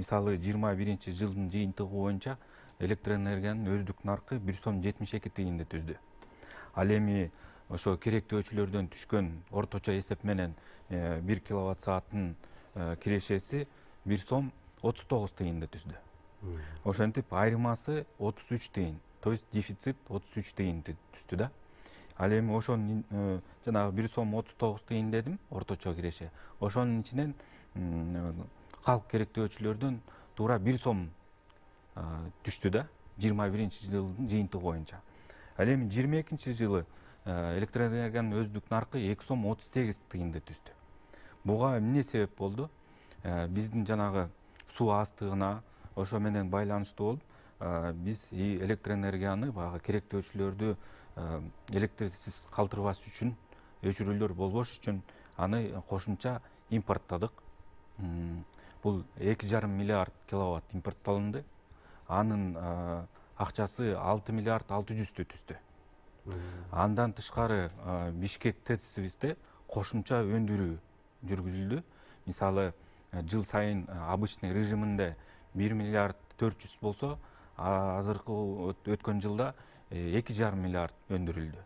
Мисалы 21 жылдын жыйынтыгы боюнча электр энергиянын өздүк наркы 1 сом 72 тыйынды түздү. Ал эми ошо керектөөчүлөрдөн түшкөн орточо эсеп менен 1 киловатт сааттын кирешеси 1 сом 39 тыйынды түздү. Ошентип айырмасы 33 тыйын, то есть дефицит 33 тыйынды түздү да. Ал эми ошонун жанагы 1 сом 39 тыйын дедим, орточо киреше. Ошонун ичинен калк керектөөчүлөрдөн туура 1 сом түштү да, 21 жылдын жыйынтыгы боюнча. Ал эми 22 жылы электр энергиянын өздүк наркы 2 сом 38 тыйынды түздү. Буга эмне себеп болду? Биздин жанагы суу астыгына ошо менен байланыштуу болуп, биз электр энергияны баягы керектөөчүлөрдү электрсиз калтырбаш үчүн, өчүрүүлөр болбош үчүн аны кошумча импорттадык. Бул 2,5 миллиард киловатт импортталынды. Анын акчасы 6 миллиард 600 түздү. Андан тышкары Бишкек ТЭЦибизде кошумча өндүрүү жүргүзүлдү. Мисалы жыл сайын обычный режиминде 1 миллиард 400 болсо, азыркы өткөн жылда 2,5 миллиард өндүрүлдү.